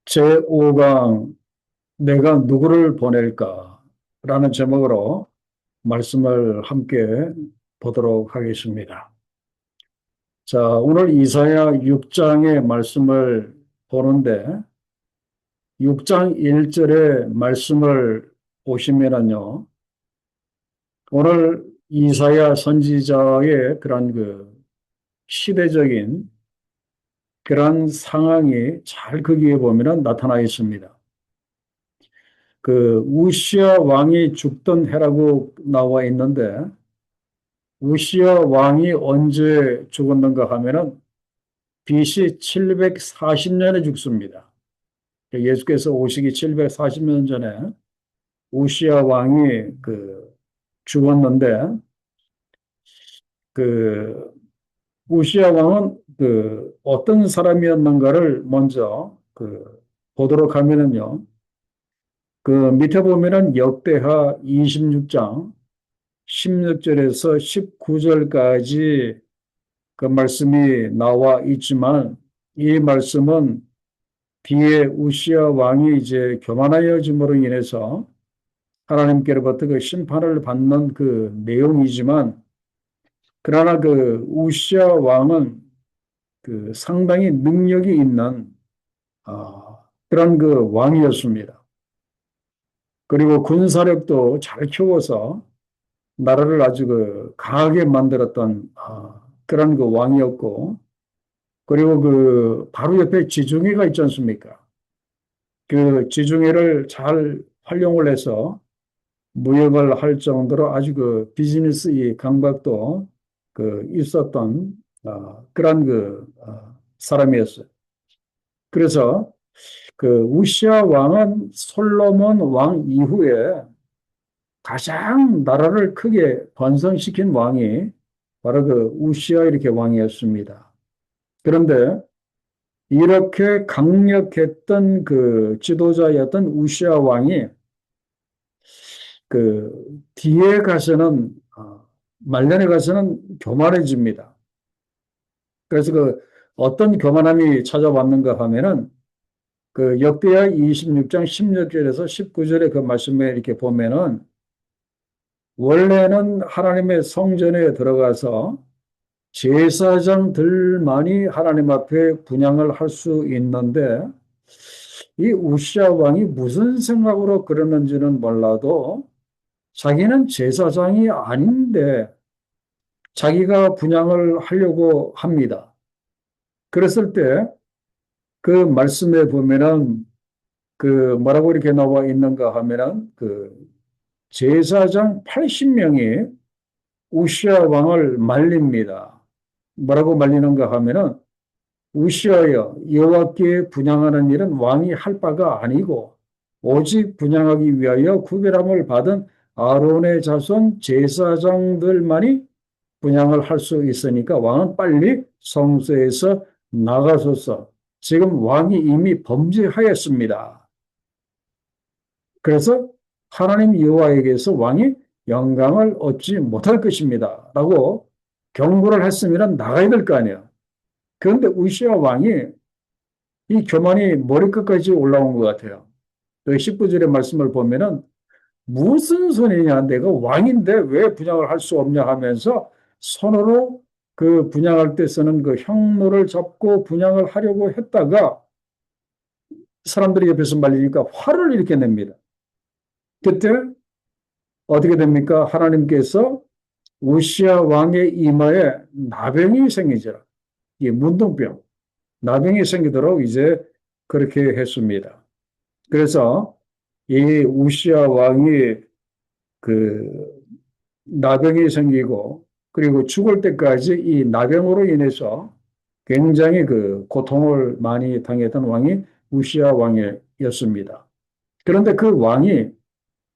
제5강 내가 누구를 보낼까? 라는 제목으로 말씀을 함께 보도록 하겠습니다. 자, 오늘 이사야 6장의 말씀을 보는데 6장 1절의 말씀을 보시면은요. 오늘 이사야 선지자의 그런 시대적인 그런 상황이 잘 거기에 보면은 나타나 있습니다. 우시야 왕이 죽던 해라고 나와 있는데 우시야 왕이 언제 죽었는가 하면은 BC 740년에 죽습니다. 예수께서 오시기 740년 전에 우시야 왕이 죽었는데 그 우시야 왕은 어떤 사람이었는가를 먼저 보도록 하면은요. 밑에 보면은 역대하 26장 16절에서 19절까지 그 말씀이 나와 있지만 이 말씀은 뒤에 우시야 왕이 이제 교만하여짐으로 인해서 하나님께로부터 그 심판을 받는 그 내용이지만 그러나 우시야 왕은 상당히 능력이 있는 그런 왕이었습니다. 그리고 군사력도 잘 키워서 나라를 아주 강하게 만들었던 그런 왕이었고, 그리고 바로 옆에 지중해가 있지 않습니까? 그 지중해를 잘 활용을 해서 무역을 할 정도로 아주 비즈니스 이 감각도 있었던 그런 사람이었어요. 그래서 우시아 왕은 솔로몬 왕 이후에 가장 나라를 크게 번성시킨 왕이 바로 우시아 이렇게 왕이었습니다. 그런데 이렇게 강력했던 지도자였던 우시아 왕이 뒤에 가서는 말년에 가서는 교만해집니다. 그래서 어떤 교만함이 찾아왔는가 하면은 역대하 26장 16절에서 19절의 그 말씀에 이렇게 보면은 원래는 하나님의 성전에 들어가서 제사장들만이 하나님 앞에 분향을 할 수 있는데 이 우시아 왕이 무슨 생각으로 그러는지는 몰라도 자기는 제사장이 아닌데 자기가 분향을 하려고 합니다. 그랬을 때 그 말씀에 보면은 뭐라고 이렇게 나와 있는가 하면은 제사장 80명이 우시아 왕을 말립니다. 뭐라고 말리는가 하면은 우시아여 여호와께 분향하는 일은 왕이 할 바가 아니고 오직 분향하기 위하여 구별함을 받은 아론의 자손 제사장들만이 분향을 할 수 있으니까 왕은 빨리 성소에서 나가소서. 지금 왕이 이미 범죄하였습니다. 그래서 하나님 여호와에게서 왕이 영광을 얻지 못할 것입니다. 라고 경고를 했으면 나가야 될 거 아니에요. 그런데 우시아 왕이 이 교만이 머리끝까지 올라온 것 같아요. 19절의 말씀을 보면은 무슨 소리냐, 내가 왕인데 왜 분양을 할 수 없냐 하면서 손으로 분양할 때 쓰는 향로를 잡고 분양을 하려고 했다가 사람들이 옆에서 말리니까 화를 이렇게 냅니다. 그때 어떻게 됩니까? 하나님께서 우시아 왕의 이마에 나병이 생기더라. 이 문둥병, 나병이 생기도록 이제 그렇게 했습니다. 그래서 이 우시아 왕이 그 나병이 생기고 그리고 죽을 때까지 이 나병으로 인해서 굉장히 고통을 많이 당했던 왕이 우시아 왕이었습니다. 그런데 그 왕이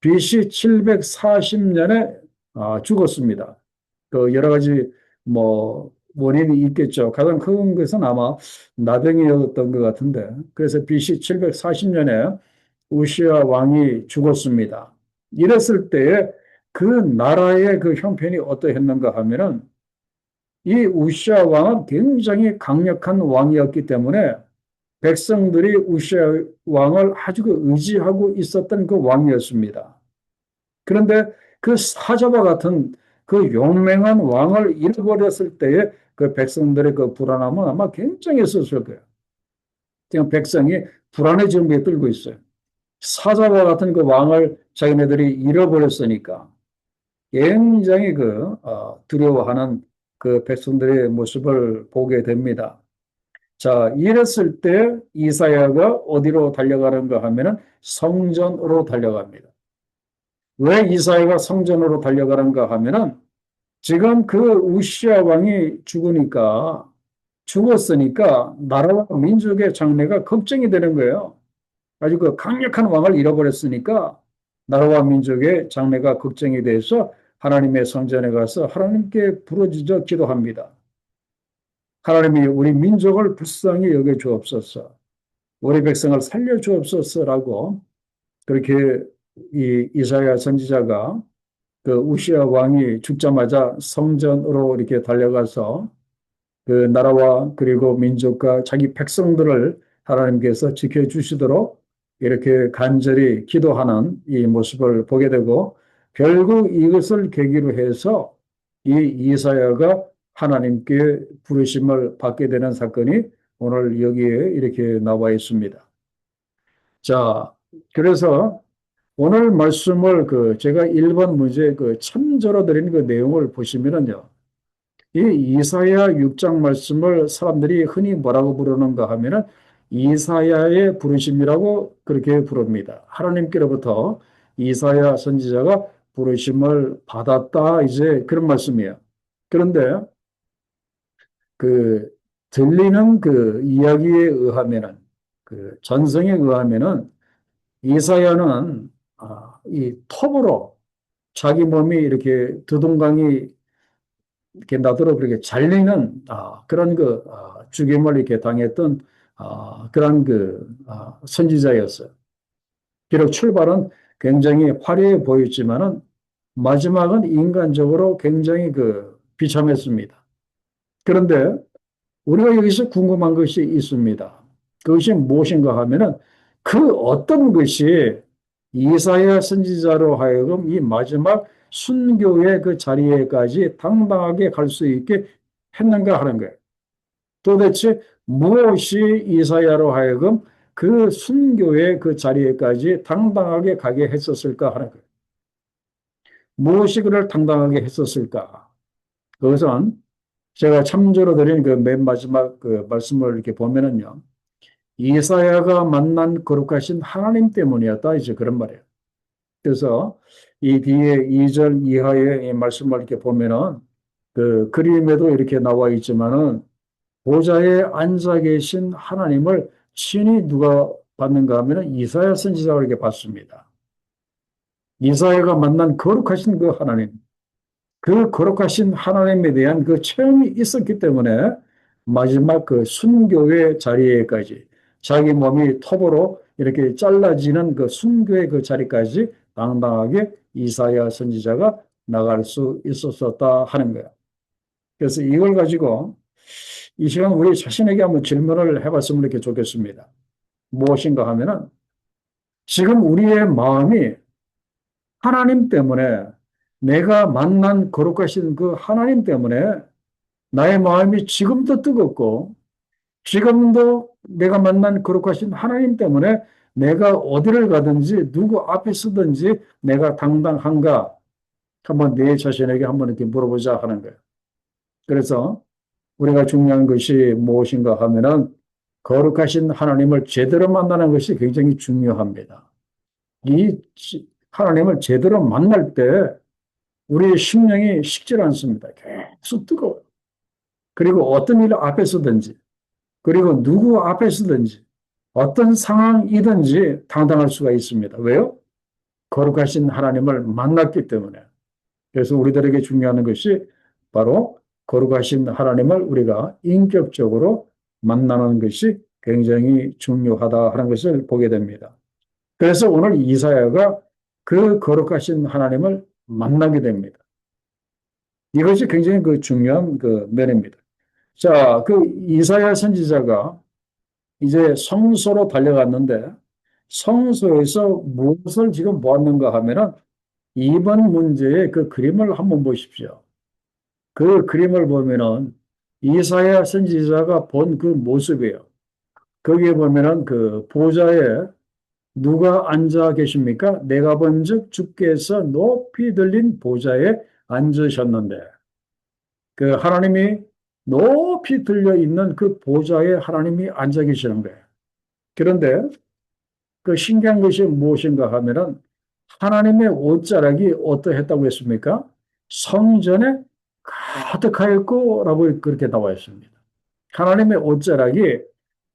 BC 740년에 죽었습니다. 여러 가지 원인이 있겠죠. 가장 큰 것은 아마 나병이었던 것 같은데, 그래서 BC 740년에 우시아 왕이 죽었습니다. 이랬을 때에 그 나라의 형편이 어떠했는가 하면은 이 우시아 왕은 굉장히 강력한 왕이었기 때문에 백성들이 우시아 왕을 아주 의지하고 있었던 그 왕이었습니다. 그런데 그 사자와 같은 그 용맹한 왕을 잃어버렸을 때에 그 백성들의 그 불안함은 아마 굉장했었을 거예요. 그냥 백성이 불안의 지경에 떨고 있어요. 사자와 같은 그 왕을 자기네들이 잃어버렸으니까 굉장히 두려워하는 그 백성들의 모습을 보게 됩니다. 자, 이랬을 때 이사야가 어디로 달려가는가 하면은 성전으로 달려갑니다. 왜 이사야가 성전으로 달려가는가 하면은 지금 그 우시아 왕이 죽었으니까 나라와 민족의 장래가 걱정이 되는 거예요. 아주 그 강력한 왕을 잃어버렸으니까 나라와 민족의 장래가 걱정이 돼서 하나님의 성전에 가서 하나님께 부르짖어 기도합니다. 하나님이 우리 민족을 불쌍히 여겨 주옵소서. 우리 백성을 살려 주옵소서라고 그렇게 이 이사야 선지자가 그 우시아 왕이 죽자마자 성전으로 이렇게 달려가서 그 나라와 그리고 민족과 자기 백성들을 하나님께서 지켜주시도록 이렇게 간절히 기도하는 이 모습을 보게 되고 결국 이것을 계기로 해서 이 이사야가 하나님께 부르심을 받게 되는 사건이 오늘 여기에 이렇게 나와 있습니다. 자, 그래서 오늘 말씀을 제가 1번 문제 참조로 드린 그 내용을 보시면은요. 이 이사야 6장 말씀을 사람들이 흔히 뭐라고 부르는가 하면은 이사야의 부르심이라고 그렇게 부릅니다. 하나님께로부터 이사야 선지자가 부르심을 받았다 이제 그런 말씀이에요. 그런데 그 들리는 그 이야기에 의하면은 그 전성에 의하면은 이사야는 이 톱으로 자기 몸이 이렇게 두동강이 이렇게 나도록 그렇게 잘리는 그런 죽임을 이렇게 당했던 그런 선지자였어요. 비록 출발은 굉장히 화려해 보였지만은 마지막은 인간적으로 굉장히 비참했습니다. 그런데 우리가 여기서 궁금한 것이 있습니다. 그것이 무엇인가 하면은 그 어떤 것이 이사야 선지자로 하여금 이 마지막 순교의 그 자리에까지 당당하게 갈 수 있게 했는가 하는 거예요. 도대체 무엇이 이사야로 하여금 그 순교의 그 자리에까지 당당하게 가게 했었을까 하는 거예요. 무엇이 그를 당당하게 했었을까? 그것은 제가 참조로 드린 그 맨 마지막 그 말씀을 이렇게 보면은요. 이사야가 만난 거룩하신 하나님 때문이었다. 이제 그런 말이에요. 그래서 이 뒤에 2절 이하의 이 말씀을 이렇게 보면은 그 그림에도 이렇게 나와 있지만은 보좌에 앉아 계신 하나님을 친히 누가 봤는가 하면은 이사야 선지자가 이렇게 봤습니다. 이사야가 만난 거룩하신 그 하나님. 그 거룩하신 하나님에 대한 그 체험이 있었기 때문에 마지막 그 순교의 자리에까지 자기 몸이 톱으로 이렇게 잘라지는 그 순교의 그 자리까지 당당하게 이사야 선지자가 나갈 수 있었었다 하는 거예요. 그래서 이걸 가지고 이 시간 우리 자신에게 한번 질문을 해봤으면 이렇게 좋겠습니다. 무엇인가 하면은 지금 우리의 마음이 하나님 때문에 내가 만난 거룩하신 그 하나님 때문에 나의 마음이 지금도 뜨겁고 지금도 내가 만난 거룩하신 하나님 때문에 내가 어디를 가든지 누구 앞에 서든지 내가 당당한가 한번 내 자신에게 한번 이렇게 물어보자 하는 거예요. 그래서 우리가 중요한 것이 무엇인가 하면은 거룩하신 하나님을 제대로 만나는 것이 굉장히 중요합니다. 이 하나님을 제대로 만날 때 우리의 심령이 식질 않습니다. 계속 뜨거워요. 그리고 어떤 일 앞에서든지, 그리고 누구 앞에서든지, 어떤 상황이든지 당당할 수가 있습니다. 왜요? 거룩하신 하나님을 만났기 때문에. 그래서 우리들에게 중요한 것이 바로 거룩하신 하나님을 우리가 인격적으로 만나는 것이 굉장히 중요하다 하는 것을 보게 됩니다. 그래서 오늘 이사야가 그 거룩하신 하나님을 만나게 됩니다. 이것이 굉장히 중요한 면입니다. 자, 그 이사야 선지자가 이제 성소로 달려갔는데 성소에서 무엇을 지금 보았는가 하면은 이번 문제의 그 그림을 한번 보십시오. 그 그림을 보면은 이사야 선지자가 본 그 모습이에요. 거기에 보면은 그 보좌에 누가 앉아 계십니까? 내가 본즉 주께서 높이 들린 보좌에 앉으셨는데 그 하나님이 높이 들려 있는 그 보좌에 하나님이 앉아 계시는 거예요. 그런데 그 신기한 것이 무엇인가 하면은 하나님의 옷자락이 어떠했다고 했습니까? 성전에 가득하였고라고 그렇게 나와 있습니다. 하나님의 옷자락이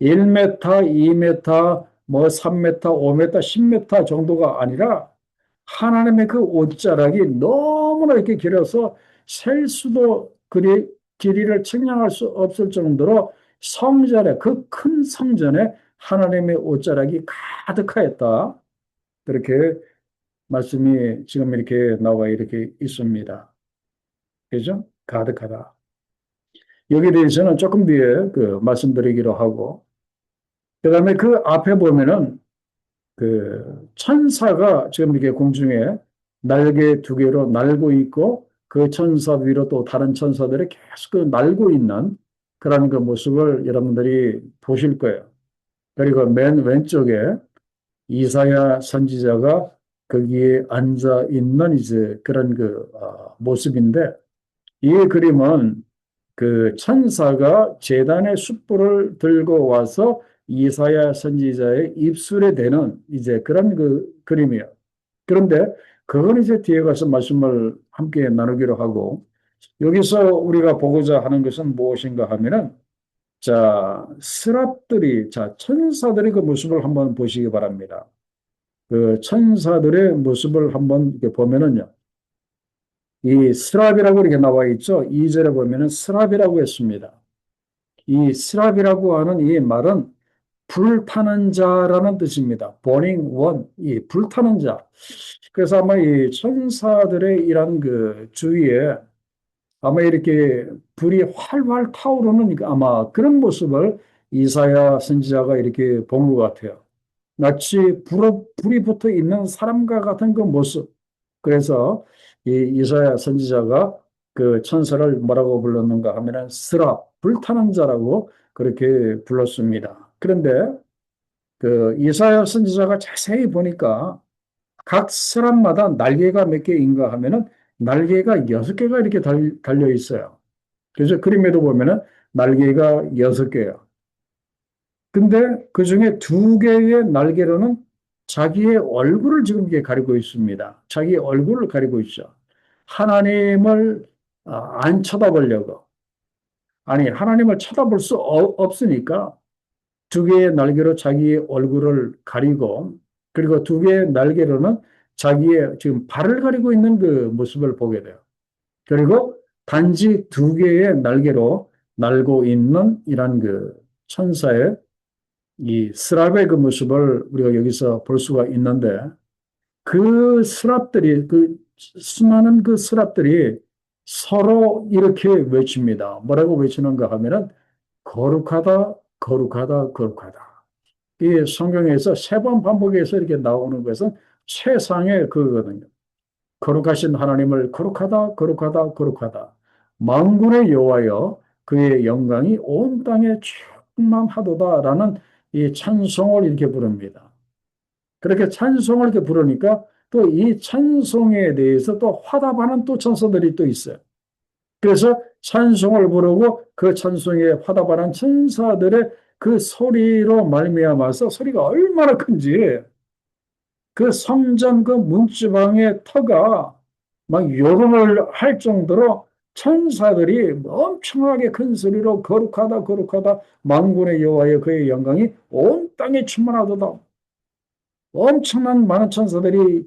1m, 2m, 뭐 3m, 5m, 10m 정도가 아니라 하나님의 그 옷자락이 너무나 이렇게 길어서 셀 수도 그리 길이를 측량할 수 없을 정도로 성전에 그 큰 성전에 하나님의 옷자락이 가득하였다. 그렇게 말씀이 지금 이렇게 나와 이렇게 있습니다. 그죠? 가득하다. 여기에 대해서는 조금 뒤에 그 말씀드리기로 하고, 그 다음에 그 앞에 보면은 그 천사가 지금 이렇게 공중에 날개 두 개로 날고 있고, 그 천사 위로 또 다른 천사들이 계속 그 날고 있는 그런 그 모습을 여러분들이 보실 거예요. 그리고 맨 왼쪽에 이사야 선지자가 거기에 앉아 있는 이제 그런 그 모습인데, 이 그림은 그 천사가 제단의 숯불을 들고 와서 이사야 선지자의 입술에 대는 이제 그런 그 그림이에요. 그런데 그건 이제 뒤에 가서 말씀을 함께 나누기로 하고, 여기서 우리가 보고자 하는 것은 무엇인가 하면은, 자, 스랍들이, 자, 천사들의 그 모습을 한번 보시기 바랍니다. 그 천사들의 모습을 한번 이렇게 보면은요, 이 스랍이라고 이렇게 나와 있죠. 2절에 보면은 스랍이라고 했습니다. 이 스랍이라고 하는 이 말은 불타는 자라는 뜻입니다. burning one, 이 불타는 자. 그래서 아마 이 천사들의 이런 그 주위에 아마 이렇게 불이 활활 타오르는 아마 그런 모습을 이사야 선지자가 이렇게 본 것 같아요. 마치 불이 붙어 있는 사람과 같은 그 모습. 그래서 이 이사야 선지자가 그 천사를 뭐라고 불렀는가 하면은 스라, 불타는 자라고 그렇게 불렀습니다. 그런데 그 이사야 선지자가 자세히 보니까 각 사람마다 날개가 몇 개인가 하면은 날개가 6개가 이렇게 달려 있어요. 그래서 그림에도 보면은 날개가 6개예요. 근데 그 중에 2개의 날개로는 자기의 얼굴을 지금 이게 가리고 있습니다. 자기 얼굴을 가리고 있죠. 하나님을 안 쳐다보려고. 아니, 하나님을 쳐다볼 수 없으니까 2개의 날개로 자기의 얼굴을 가리고, 그리고 2개의 날개로는 자기의 지금 발을 가리고 있는 그 모습을 보게 돼요. 그리고 단지 2개의 날개로 날고 있는 이런 그 천사의 이 스랍의 그 모습을 우리가 여기서 볼 수가 있는데, 그 스랍들이, 그 수많은 그 스랍들이 서로 이렇게 외칩니다. 뭐라고 외치는가 하면은 거룩하다, 거룩하다, 거룩하다. 이 성경에서 3번 반복해서 이렇게 나오는 것은 최상의 그거거든요. 거룩하신 하나님을 거룩하다, 거룩하다, 거룩하다. 만군의 여호와여 그의 영광이 온 땅에 충만하도다라는 이 찬송을 이렇게 부릅니다. 그렇게 찬송을 이렇게 부르니까 또 이 찬송에 대해서 또 화답하는 또 천사들이 또 있어요. 그래서 찬송을 부르고 그 찬송에 화답하는 천사들의 그 소리로 말미암아서 소리가 얼마나 큰지 그 성전 그 문지방의 터가 막 요동을 할 정도로 천사들이 엄청나게 큰 소리로 거룩하다 거룩하다 만군의 여호와의 그의 영광이 온 땅에 충만하도다. 엄청난 많은 천사들이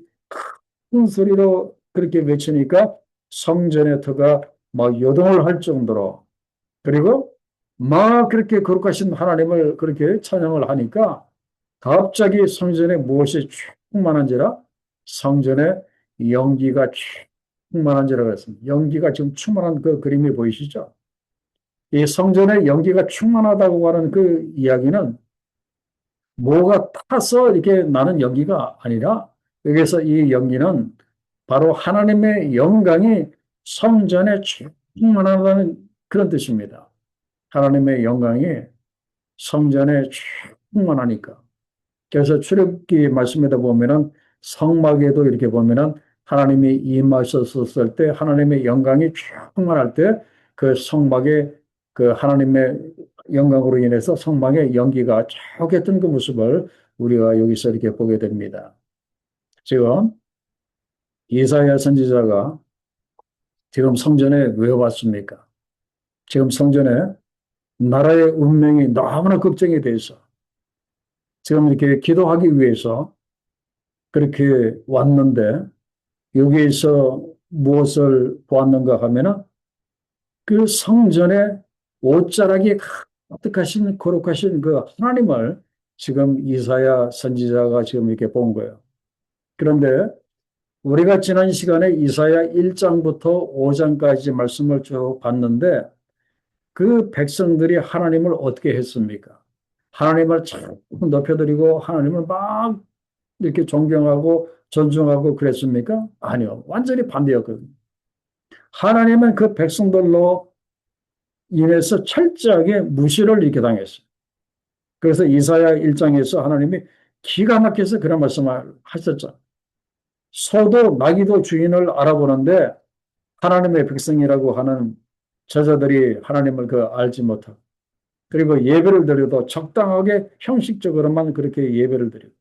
큰 소리로 그렇게 외치니까 성전의 터가 막 요동을 할 정도로, 그리고 막 그렇게 거룩하신 하나님을 그렇게 찬양을 하니까 갑자기 성전에 무엇이 충만한지라, 성전에 연기가 충만한지라 그랬습니다. 연기가 지금 충만한 그 그림이 보이시죠? 이 성전에 연기가 충만하다고 하는 그 이야기는 뭐가 타서 이렇게 나는 연기가 아니라 여기서 이 연기는 바로 하나님의 영광이 성전에 충만하다는 그런 뜻입니다. 하나님의 영광이 성전에 충만하니까. 그래서 출애굽기 말씀에다 보면은 성막에도 이렇게 보면은 하나님이 임하셨을 때 하나님의 영광이 충만할 때 그 성막에 그 하나님의 영광으로 인해서 성막의 연기가 쭉 했던 그 모습을 우리가 여기서 이렇게 보게 됩니다. 지금 이사야 선지자가 지금 성전에 왜 왔습니까? 지금 성전에 나라의 운명이 너무나 걱정이 돼서 지금 이렇게 기도하기 위해서 그렇게 왔는데 여기에서 무엇을 보았는가 하면은 그 성전의 옷자락이 가득하신 거룩하신 그 하나님을 지금 이사야 선지자가 지금 이렇게 본 거예요. 그런데 우리가 지난 시간에 이사야 1장부터 5장까지 말씀을 쭉 봤는데 그 백성들이 하나님을 어떻게 했습니까? 하나님을 참 높여드리고 하나님을 막 이렇게 존경하고 존중하고 그랬습니까? 아니요. 완전히 반대였거든요. 하나님은 그 백성들로 인해서 철저하게 무시를 이렇게 당했어요. 그래서 이사야 1장에서 하나님이 기가 막혀서 그런 말씀을 하셨죠. 소도 나귀도 주인을 알아보는데 하나님의 백성이라고 하는 저자들이 하나님을 그 알지 못하고 그리고 예배를 드려도 적당하게 형식적으로만 그렇게 예배를 드리고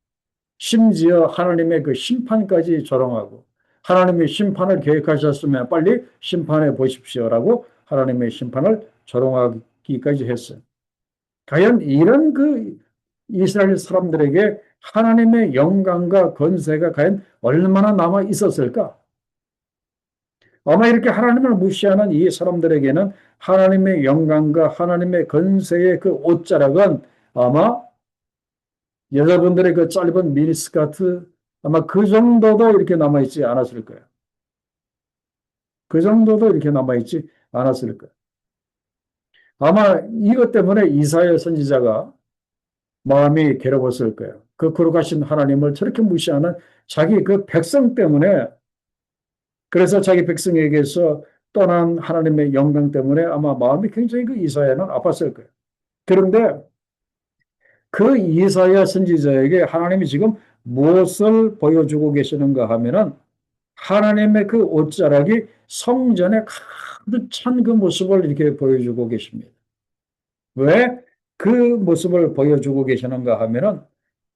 심지어 하나님의 그 심판까지 조롱하고 하나님의 심판을 계획하셨으면 빨리 심판해 보십시오라고 하나님의 심판을 조롱하기까지 했어요. 과연 이런 그 이스라엘 사람들에게 하나님의 영광과 권세가 과연 얼마나 남아 있었을까? 아마 이렇게 하나님을 무시하는 이 사람들에게는 하나님의 영광과 하나님의 권세의 그 옷자락은 아마 여자분들의 그 짧은 미니스커트 아마 그 정도도 이렇게 남아있지 않았을 거예요. 그 정도도 이렇게 남아있지 않았을 거예요. 아마 이것 때문에 이사야 선지자가 마음이 괴로웠을 거예요. 그 거룩하신 하나님을 저렇게 무시하는 자기 그 백성 때문에 그래서 자기 백성에게서 떠난 하나님의 영광 때문에 아마 마음이 굉장히 그 이사야는 아팠을 거예요. 그런데 그 이사야 선지자에게 하나님이 지금 무엇을 보여주고 계시는가 하면은 하나님의 그 옷자락이 성전에 가득 찬 그 모습을 이렇게 보여주고 계십니다. 왜 그 모습을 보여주고 계시는가 하면은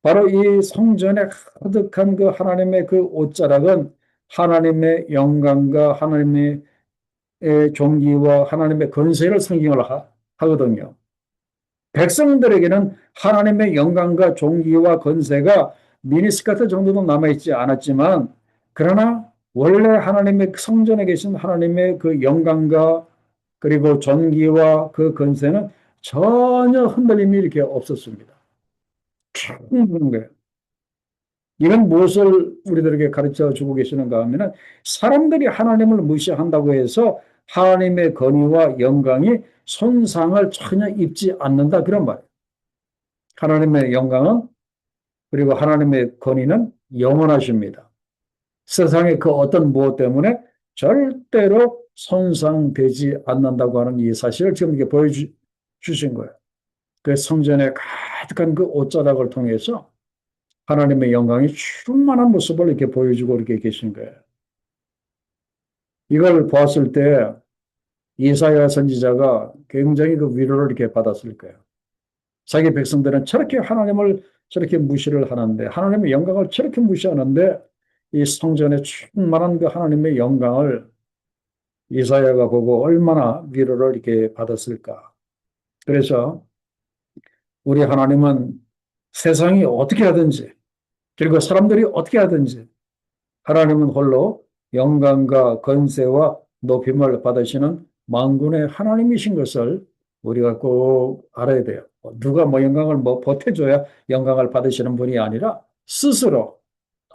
바로 이 성전에 가득한 그 하나님의 그 옷자락은 하나님의 영광과 하나님의 존귀와 하나님의 권세를 상징을 하거든요. 백성들에게는 하나님의 영광과 존귀와 권세가 미니스커트 정도도 남아있지 않았지만 그러나 원래 하나님의 성전에 계신 하나님의 그 영광과 그리고 존귀와 그 권세는 전혀 흔들림이 이렇게 없었습니다. 충분한 거예요. 이건 무엇을 우리들에게 가르쳐 주고 계시는가 하면은 사람들이 하나님을 무시한다고 해서 하나님의 권위와 영광이 손상을 전혀 입지 않는다 그런 말이에요. 하나님의 영광은 그리고 하나님의 권위는 영원하십니다. 세상의 그 어떤 무엇 때문에 절대로 손상되지 않는다고 하는 이 사실을 지금 이렇게 보여주신 거예요. 그 성전에 가득한 그 옷자락을 통해서 하나님의 영광이 충만한 모습을 이렇게 보여주고 이렇게 계신 거예요. 이걸 보았을 때 이사야 선지자가 굉장히 그 위로를 이렇게 받았을 거예요. 자기 백성들은 저렇게 하나님을 저렇게 무시를 하는데 하나님의 영광을 저렇게 무시하는데 이 성전에 충만한 그 하나님의 영광을 이사야가 보고 얼마나 위로를 이렇게 받았을까. 그래서 우리 하나님은 세상이 어떻게 하든지 그리고 사람들이 어떻게 하든지 하나님은 홀로 영광과 권세와 높임을 받으시는 만군의 하나님이신 것을 우리가 꼭 알아야 돼요. 누가 뭐 영광을 뭐 보태줘야 영광을 받으시는 분이 아니라 스스로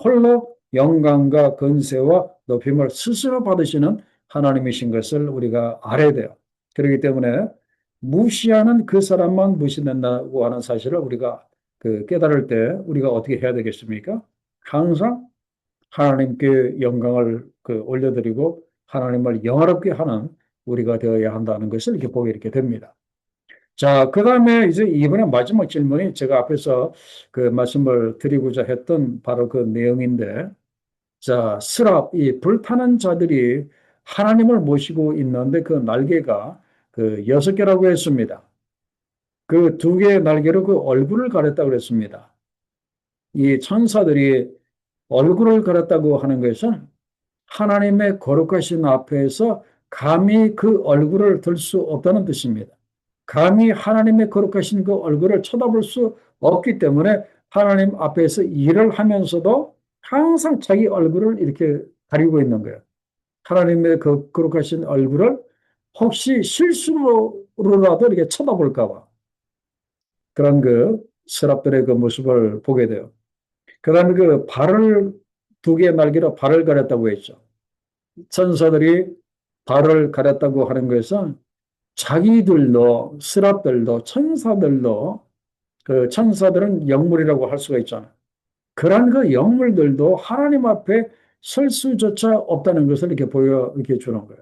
홀로 영광과 권세와 높임을 스스로 받으시는 하나님이신 것을 우리가 알아야 돼요. 그렇기 때문에 무시하는 그 사람만 무시된다고 하는 사실을 우리가 그 깨달을 때 우리가 어떻게 해야 되겠습니까? 항상 하나님께 영광을 올려드리고 하나님을 영화롭게 하는 우리가 되어야 한다는 것을 이렇게 보게 이렇게 됩니다. 자, 그 다음에 이제 이번에 마지막 질문이 제가 앞에서 그 말씀을 드리고자 했던 바로 그 내용인데, 자, 스랍, 이 불타는 자들이 하나님을 모시고 있는데 그 날개가 그 6개라고 했습니다. 그 2개의 날개로 그 얼굴을 가렸다고 그랬습니다. 이 천사들이 얼굴을 가렸다고 하는 것은 하나님의 거룩하신 앞에서 감히 그 얼굴을 들 수 없다는 뜻입니다. 감히 하나님의 거룩하신 그 얼굴을 쳐다볼 수 없기 때문에 하나님 앞에서 일을 하면서도 항상 자기 얼굴을 이렇게 가리고 있는 거예요. 하나님의 그 거룩하신 얼굴을 혹시 실수로라도 이렇게 쳐다볼까 봐 그런 그 서랍들의 그 모습을 보게 돼요. 그다음에 그 발을 2개의 날개로 발을 가렸다고 했죠. 천사들이 발을 가렸다고 하는 것은 자기들도 스랍들도 천사들도 그 천사들은 영물이라고 할 수가 있잖아요. 그러한 그 영물들도 하나님 앞에 설 수조차 없다는 것을 이렇게 보여 이렇게 주는 거예요.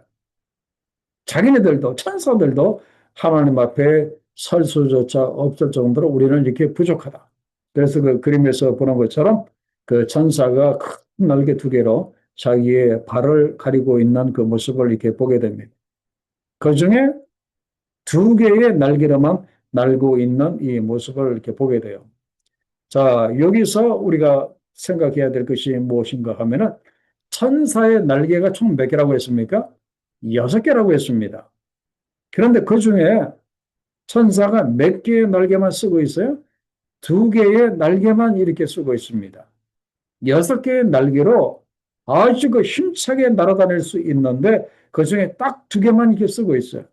자기네들도 천사들도 하나님 앞에 설 수조차 없을 정도로 우리는 이렇게 부족하다. 그래서 그 그림에서 보는 것처럼 그 천사가 큰 날개 2개로 자기의 발을 가리고 있는 그 모습을 이렇게 보게 됩니다. 그 중에 2개의 날개로만 날고 있는 이 모습을 이렇게 보게 돼요. 자, 여기서 우리가 생각해야 될 것이 무엇인가 하면은 천사의 날개가 총 몇 개라고 했습니까? 6개라고 했습니다. 그런데 그 중에 천사가 몇 개의 날개만 쓰고 있어요? 2개의 날개만 이렇게 쓰고 있습니다. 6개의 날개로 아주 그 힘차게 날아다닐 수 있는데 그 중에 딱 2개만 이렇게 쓰고 있어요.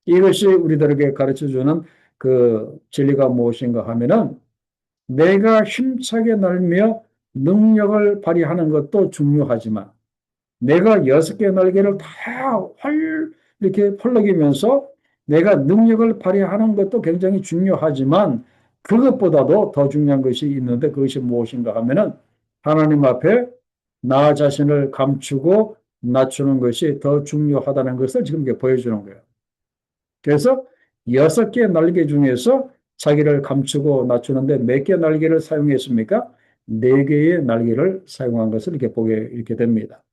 이것이 우리들에게 가르쳐주는 그 진리가 무엇인가 하면은 내가 힘차게 날며 능력을 발휘하는 것도 중요하지만 내가 6개의 날개를 다 이렇게 펄럭이면서 내가 능력을 발휘하는 것도 굉장히 중요하지만 그것보다도 더 중요한 것이 있는데 그것이 무엇인가 하면은 하나님 앞에 나 자신을 감추고 낮추는 것이 더 중요하다는 것을 지금 이렇게 보여주는 거예요. 그래서 6개의 날개 중에서 자기를 감추고 낮추는데 몇 개의 날개를 사용했습니까? 4개의 날개를 사용한 것을 이렇게 보게 이렇게 됩니다.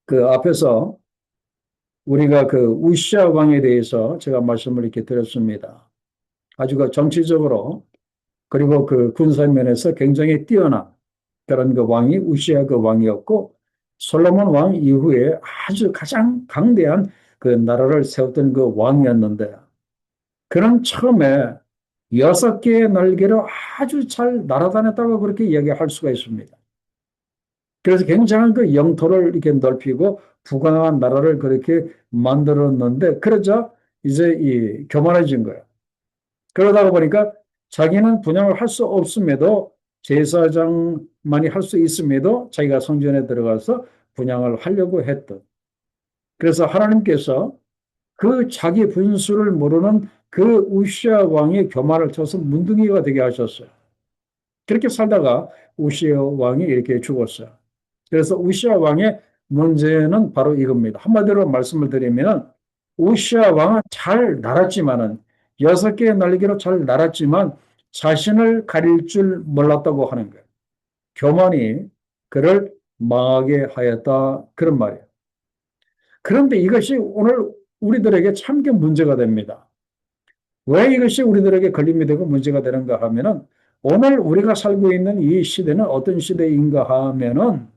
그 앞에서 우리가 그 우시아 왕에 대해서 제가 말씀을 이렇게 드렸습니다. 아주 그 정치적으로 그리고 그 군사 면에서 굉장히 뛰어난 그런 그 왕이 우시아 그 왕이었고 솔로몬 왕 이후에 아주 가장 강대한 그 나라를 세웠던 그 왕이었는데 그는 처음에 6개의 날개로 아주 잘 날아다녔다고 그렇게 이야기할 수가 있습니다. 그래서 굉장한 그 영토를 이렇게 넓히고 부강한 나라를 그렇게 만들었는데 그러자 이제 이 교만해진 거예요. 그러다 보니까 자기는 분양을 할 수 없음에도 제사장만이 할 수 있음에도 자기가 성전에 들어가서 분양을 하려고 했던. 그래서 하나님께서 그 자기 분수를 모르는 그 우시아 왕의 교만을 쳐서 문둥이가 되게 하셨어요. 그렇게 살다가 우시아 왕이 이렇게 죽었어요. 그래서 우시아 왕의 문제는 바로 이겁니다. 한마디로 말씀을 드리면 우시아 왕은 잘 날았지만은 6개의 날개로 잘 날았지만 자신을 가릴 줄 몰랐다고 하는 거예요. 교만이 그를 망하게 하였다 그런 말이에요. 그런데 이것이 오늘 우리들에게 참 문제가 됩니다. 왜 이것이 우리들에게 걸림이 되고 문제가 되는가 하면은 오늘 우리가 살고 있는 이 시대는 어떤 시대인가 하면은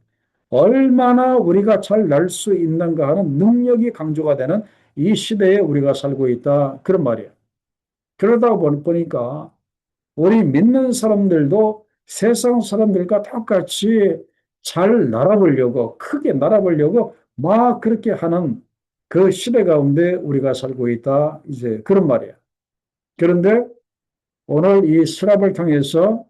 얼마나 우리가 잘 날 수 있는가 하는 능력이 강조가 되는 이 시대에 우리가 살고 있다. 그런 말이에요. 그러다 보니까 우리 믿는 사람들도 세상 사람들과 똑같이 잘 날아보려고, 크게 날아보려고 막 그렇게 하는 그 시대 가운데 우리가 살고 있다. 이제 그런 말이에요. 그런데 오늘 이 스랍을 통해서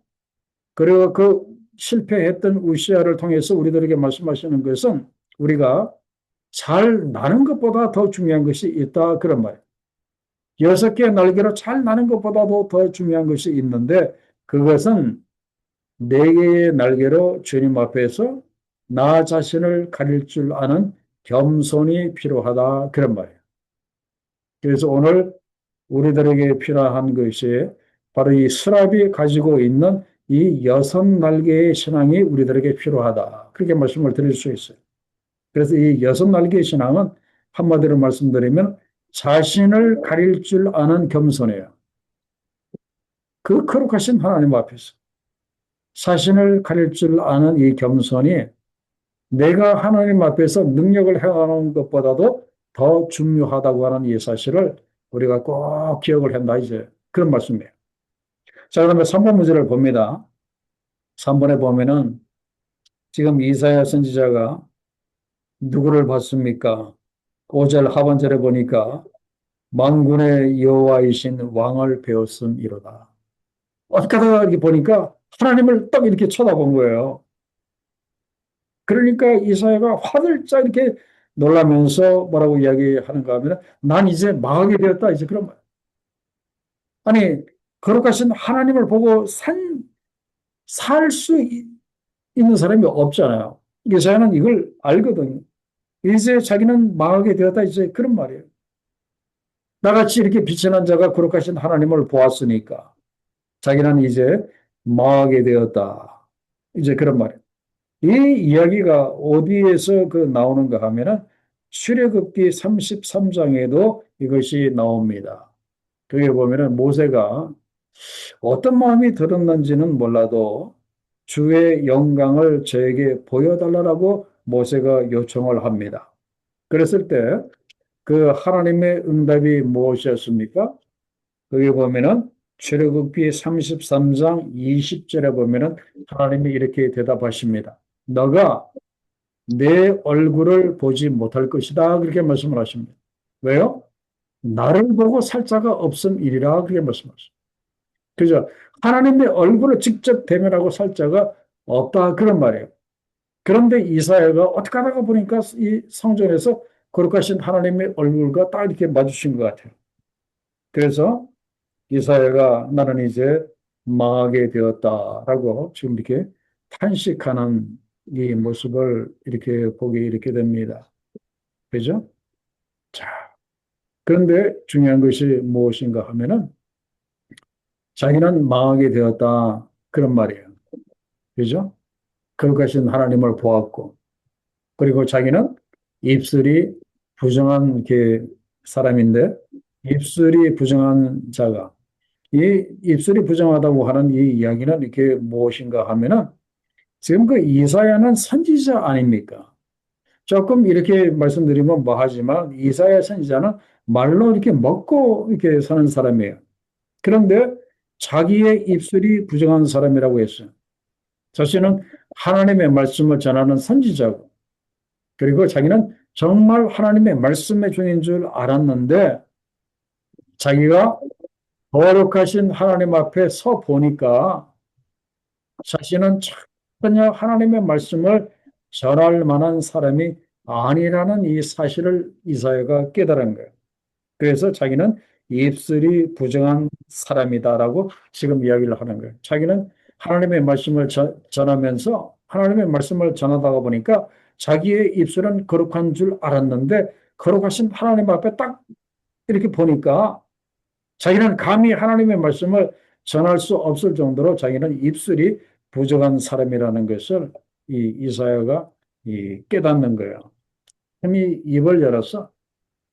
그리고 그 실패했던 우시아를 통해서 우리들에게 말씀하시는 것은 우리가 잘 나는 것보다 더 중요한 것이 있다 그런 말이에요. 여섯 개의 날개로 잘 나는 것보다도 더 중요한 것이 있는데 그것은 네 개의 날개로 주님 앞에서 나 자신을 가릴 줄 아는 겸손이 필요하다. 그런 말이에요. 그래서 오늘 우리들에게 필요한 것이 바로 이 스랍이 가지고 있는 이 여섯 날개의 신앙이 우리들에게 필요하다. 그렇게 말씀을 드릴 수 있어요. 그래서 이 여섯 날개의 신앙은 한마디로 말씀드리면 자신을 가릴 줄 아는 겸손이에요. 그 거룩하신 하나님 앞에서 자신을 가릴 줄 아는 이 겸손이 내가 하나님 앞에서 능력을 행하는 것보다도 더 중요하다고 하는 이 사실을 우리가 꼭 기억을 한다, 이제. 그런 말씀이에요. 자, 그다음에 3번 문제를 봅니다. 3번에 보면은 지금 이사야 선지자가 누구를 봤습니까? 5절 하반절에 보니까 만군의 여호와이신 왕을 배웠음이로다. 어떻게 하다가 이렇게 보니까 하나님을 딱 이렇게 쳐다본 거예요. 그러니까 이사야가 화들짝 이렇게 놀라면서 뭐라고 이야기하는가 하면 난 이제 망하게 되었다. 이제 그런 말. 아니, 거룩하신 하나님을 보고 살 수 있는 사람이 없잖아요. 이사야는 이걸 알거든요. 이제 자기는 망하게 되었다. 이제 그런 말이에요. 나같이 이렇게 빛이 난 자가 거룩하신 하나님을 보았으니까 자기는 이제 망하게 되었다. 이제 그런 말이에요. 이 이야기가 어디에서 나오는가 하면은 출애굽기 33장에도 이것이 나옵니다. 거기에 보면은 모세가 어떤 마음이 들었는지는 몰라도 주의 영광을 저에게 보여달라고 모세가 요청을 합니다. 그랬을 때 그 하나님의 응답이 무엇이었습니까? 거기 보면은 출애굽기 33장 20절에 보면은 하나님이 이렇게 대답하십니다. 너가 내 얼굴을 보지 못할 것이다. 그렇게 말씀을 하십니다. 왜요? 나를 보고 살 자가 없음이리라. 그렇게 말씀하십니다. 그죠? 하나님의 얼굴을 직접 대면하고 살 자가 없다. 그런 말이에요. 그런데 이사야가 어떻게 하다가 보니까 이 성전에서 거룩하신 하나님의 얼굴과 딱 이렇게 마주친 것 같아요. 그래서 이사야가 나는 이제 망하게 되었다라고 지금 이렇게 탄식하는 이 모습을 이렇게 보게 이렇게 됩니다. 그죠? 자, 그런데 중요한 것이 무엇인가 하면은 자기는 망하게 되었다. 그런 말이에요. 그죠? 거룩하신 하나님을 보았고, 그리고 자기는 입술이 부정한 사람인데, 입술이 부정한 자가, 이 입술이 부정하다고 하는 이 이야기는 이게 무엇인가 하면은 지금 그 이사야는 선지자 아닙니까? 조금 이렇게 말씀드리면 뭐하지만 이사야 선지자는 말로 이렇게 먹고 이렇게 사는 사람이에요. 그런데 자기의 입술이 부정한 사람이라고 했어요. 자신은 하나님의 말씀을 전하는 선지자고, 그리고 자기는 정말 하나님의 말씀의 종인 줄 알았는데 자기가 거룩하신 하나님 앞에 서 보니까 자신은 전혀 하나님의 말씀을 전할 만한 사람이 아니라는 이 사실을 이사야가 깨달은 거예요. 그래서 자기는 입술이 부정한 사람이다라고 지금 이야기를 하는 거예요. 자기는 하나님의 말씀을 전하면서 하나님의 말씀을 전하다가 보니까 자기의 입술은 거룩한 줄 알았는데 거룩하신 하나님 앞에 딱 이렇게 보니까 자기는 감히 하나님의 말씀을 전할 수 없을 정도로 자기는 입술이 부정한 사람이라는 것을 이 이사야가 깨닫는 거예요. 감히 입을 열어서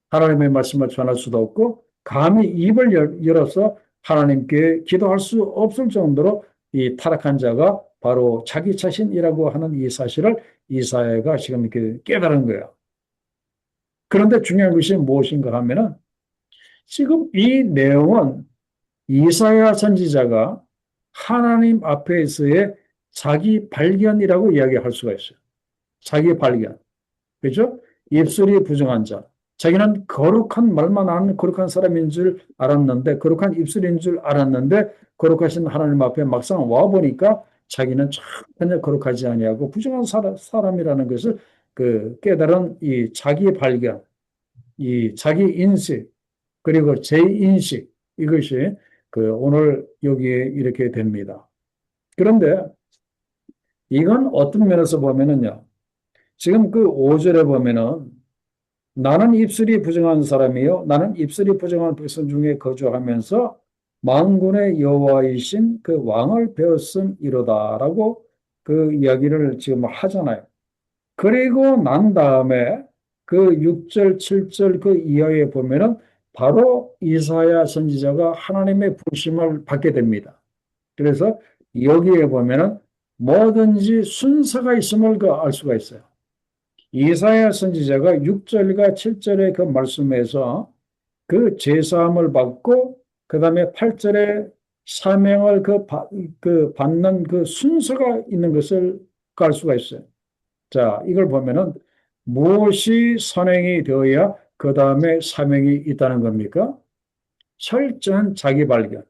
하나님의 말씀을 전할 수도 없고 감히 입을 열어서 하나님께 기도할 수 없을 정도로 이 타락한 자가 바로 자기 자신이라고 하는 이 사실을 이사야가 지금 이렇게 깨달은 거예요. 그런데 중요한 것이 무엇인가 하면은 지금 이 내용은 이사야 선지자가 하나님 앞에서의 자기 발견이라고 이야기할 수가 있어요. 자기 발견. 그죠? 입술이 부정한 자. 자기는 거룩한 말만 하는 거룩한 사람인 줄 알았는데, 거룩한 입술인 줄 알았는데, 거룩하신 하나님 앞에 막상 와보니까 자기는 전혀 거룩하지 아니하고 부정한 사람이라는 것을 깨달은 이 자기 발견, 이 자기 인식, 그리고 재인식, 이것이 오늘 여기에 이렇게 됩니다. 그런데 이건 어떤 면에서 보면은요, 지금 그 5절에 보면은 나는 입술이 부정한 사람이요 나는 입술이 부정한 백성 중에 거주하면서 만군의 여호와이신 그 왕을 배웠음이로다라고 그 이야기를 지금 하잖아요. 그리고 난 다음에 그 6절, 7절 그 이하에 보면은 바로 이사야 선지자가 하나님의 부심을 받게 됩니다. 그래서 여기에 보면은 뭐든지 순서가 있음을 그 알 수가 있어요. 이사야 선지자가 6절과 7절의 그 말씀에서 그 제사함을 받고 그다음에 8절에 사명을 그 받는 그 순서가 있는 것을 알 수가 있어요. 자, 이걸 보면은 무엇이 선행이 되어야 그 다음에 사명이 있다는 겁니까? 철저한 자기 발견,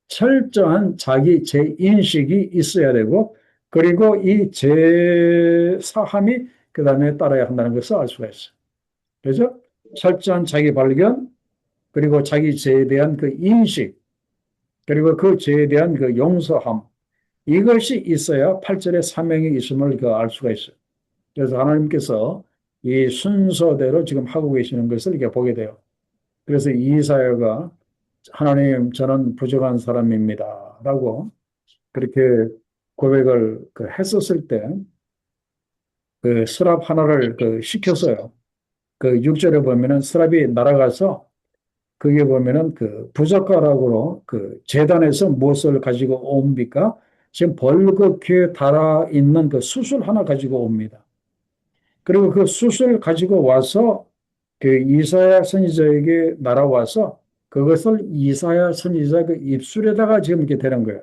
철저한 자기 재인식이 있어야 되고, 그리고 이 제사함이 그 다음에 따라야 한다는 것을 알 수가 있어요. 그죠? 철저한 자기 발견, 그리고 자기 죄에 대한 그 인식, 그리고 그 죄에 대한 그 용서함, 이것이 있어야 8절의 사명이 있음을 알 수가 있어요. 그래서 하나님께서 이 순서대로 지금 하고 계시는 것을 이렇게 보게 돼요. 그래서 이사야가 하나님, 저는 부족한 사람입니다. 라고 그렇게 고백을 했었을 때, 그 스랍 하나를 시켰어요. 그 6절에 보면은 스랍이 날아가서 그게 보면은 그 부젓가락으로 그 제단에서 무엇을 가지고 옵니까? 지금 벌겋게 달아 있는 그 숯을 하나 가지고 옵니다. 그리고 그 숯을 가지고 와서 그 이사야 선지자에게 날아와서 그것을 이사야 선지자 그 입술에다가 지금 이렇게 되는 거예요.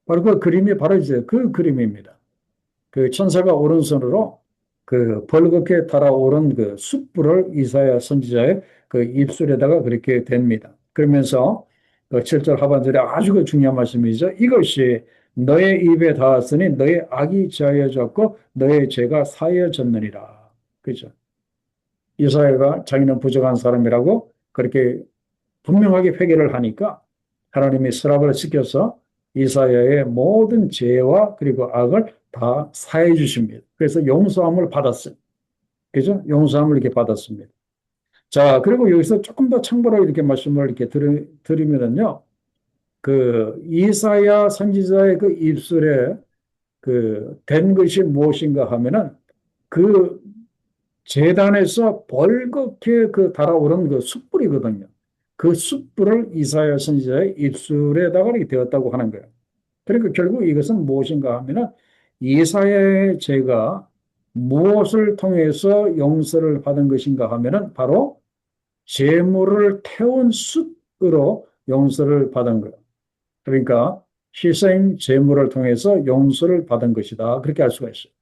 바로 그 그림이 바로 이제 그 그림입니다. 그 천사가 오른손으로 그 벌겋게 달아오른 그 숯불을 이사야 선지자의 그 입술에다가 그렇게 댑니다. 그러면서 그 7절 하반절에 아주 그 중요한 말씀이죠. 이것이 너의 입에 닿았으니 너의 악이 지하여졌고 너의 죄가 사하여졌느니라. 그죠? 이사야가 자기는 부족한 사람이라고 그렇게 분명하게 회개를 하니까 하나님이 스랍을 시켜서 이사야의 모든 죄와 그리고 악을 다 사해 주십니다. 그래서 용서함을 받았어요. 그죠? 용서함을 이렇게 받았습니다. 자, 그리고 여기서 조금 더 참고로 이렇게 말씀을 이렇게 드리면은요, 그 이사야 선지자의 그 입술에 된 것이 무엇인가 하면은 그 재단에서 벌겋게 달아오른 그 숯불이거든요. 그 숯불을 이사야 선지자의 입술에다가 이렇게 되었다고 하는 거예요. 그러니까 결국 이것은 무엇인가 하면은 이사야의 죄가 무엇을 통해서 용서를 받은 것인가 하면은 바로 재물을 태운 숯으로 용서를 받은 거예요. 그러니까 희생 제물을 통해서 용서를 받은 것이다. 그렇게 할 수가 있어요.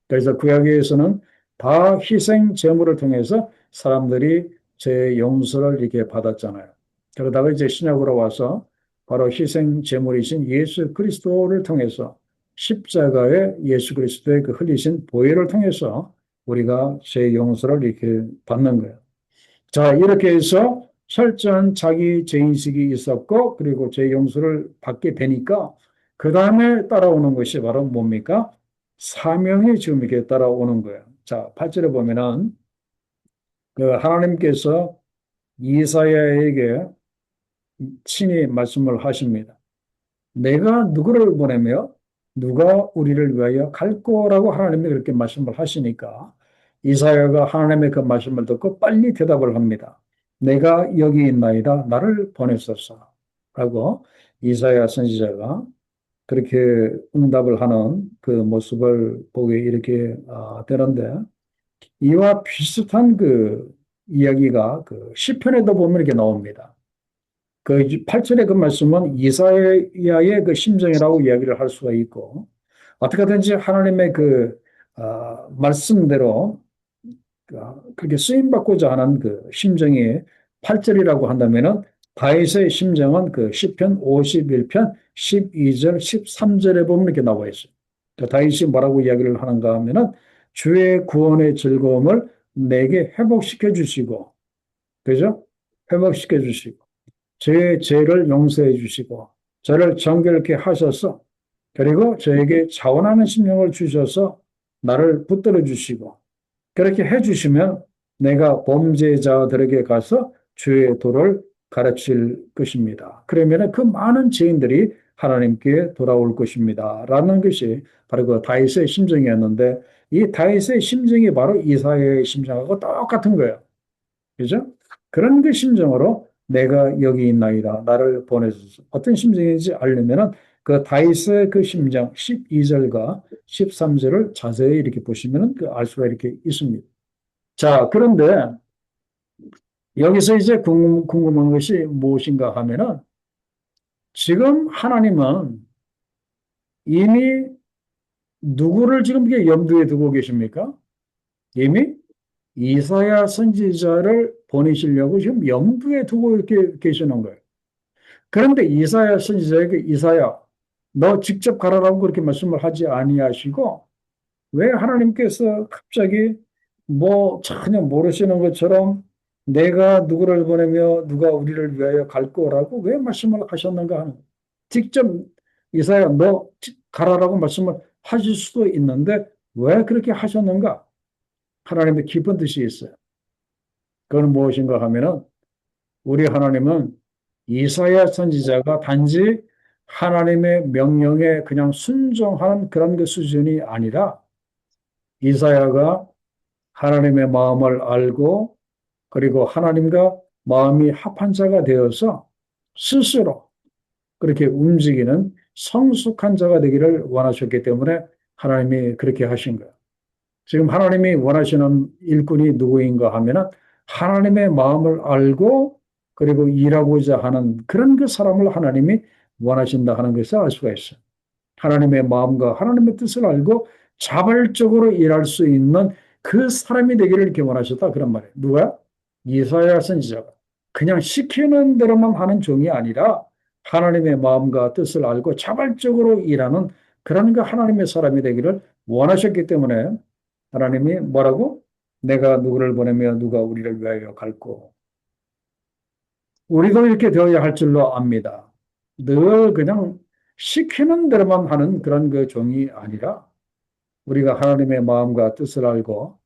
그래서 구약에서는 다 희생 제물을 통해서 사람들이 죄 용서를 이렇게 받았잖아요. 그러다가 이제 신약으로 와서 바로 희생 제물이신 예수 그리스도를 통해서 십자가의 예수 그리스도의 그 흘리신 보혈을 통해서 우리가 죄 용서를 이렇게 받는 거예요. 자, 이렇게 해서 철저한 자기 죄인식이 있었고, 그리고 죄 용서를 받게 되니까, 그 다음에 따라오는 것이 바로 뭡니까? 사명이 지금 이렇게 따라오는 거예요. 자, 8절에 보면은, 그 하나님께서 이사야에게 친히 말씀을 하십니다. 내가 누구를 보내며 누가 우리를 위하여 갈 거라고 하나님이 그렇게 말씀을 하시니까 이사야가 하나님의 그 말씀을 듣고 빨리 대답을 합니다. 내가 여기 있나이다. 나를 보내소서. 라고 이사야 선지자가 그렇게 응답을 하는 그 모습을 보게 이렇게 되는데 이와 비슷한 그 이야기가 그 시편에도 보면 이렇게 나옵니다. 그 8절의 그 말씀은 이사야의 그 심정이라고 이야기를 할 수가 있고, 어떻게든지 하나님의 말씀대로 그렇게 쓰임받고자 하는 그 심정이 8절이라고 한다면은 다윗의 심정은 그 시편 51편 12절, 13절에 보면 이렇게 나와 있어요. 다윗이 뭐라고 이야기를 하는가 하면은 주의 구원의 즐거움을 내게 회복시켜 주시고, 그죠? 회복시켜 주시고 제 죄를 용서해 주시고 저를 정결케 하셔서 그리고 저에게 자원하는 심령을 주셔서 나를 붙들어 주시고 그렇게 해 주시면 내가 범죄자들에게 가서 죄의 도를 가르칠 것입니다. 그러면 그 많은 죄인들이 하나님께 돌아올 것입니다. 라는 것이 바로 그 다윗의 심정이었는데 이 다윗의 심정이 바로 이사야의 심정하고 똑같은 거예요. 그죠? 그런 그 심정으로 내가 여기 있나이다. 나를 보내소서. 어떤 심정인지 알려면은 그 다윗의 그 심정 12절과 13절을 자세히 이렇게 보시면은 그 알 수가 이렇게 있습니다. 자, 그런데 여기서 이제 궁금한 것이 무엇인가 하면은 지금 하나님은 이미 누구를 지금 이게 염두에 두고 계십니까? 이미 이사야 선지자를 보내시려고 지금 염두에 두고 이렇게 계시는 거예요. 그런데 이사야 선지자에게 이사야, 너 직접 가라라고 그렇게 말씀을 하지 아니하시고 왜 하나님께서 갑자기 뭐 전혀 모르시는 것처럼 내가 누구를 보내며 누가 우리를 위하여 갈 거라고 왜 말씀을 하셨는가 하는 거예요. 직접 이사야 너 가라라고 말씀을 하실 수도 있는데 왜 그렇게 하셨는가? 하나님의 깊은 뜻이 있어요. 그건 무엇인가 하면은 우리 하나님은 이사야 선지자가 단지 하나님의 명령에 그냥 순종하는 그런 그 수준이 아니라 이사야가 하나님의 마음을 알고 그리고 하나님과 마음이 합한 자가 되어서 스스로 그렇게 움직이는 성숙한 자가 되기를 원하셨기 때문에 하나님이 그렇게 하신 거예요. 지금 하나님이 원하시는 일꾼이 누구인가 하면은 하나님의 마음을 알고 그리고 일하고자 하는 그런 그 사람을 하나님이 원하신다 하는 것을 알 수가 있어요. 하나님의 마음과 하나님의 뜻을 알고 자발적으로 일할 수 있는 그 사람이 되기를 이렇게 원하셨다 그런 말이에요. 누가? 이사야 선지자가. 그냥 시키는 대로만 하는 종이 아니라 하나님의 마음과 뜻을 알고 자발적으로 일하는 그런 그 하나님의 사람이 되기를 원하셨기 때문에 하나님이 뭐라고? 내가 누구를 보내며 누가 우리를 위하여 갈고. 우리도 이렇게 되어야 할 줄로 압니다. 늘 그냥 시키는 대로만 하는 그런 그 종이 아니라 우리가 하나님의 마음과 뜻을 알고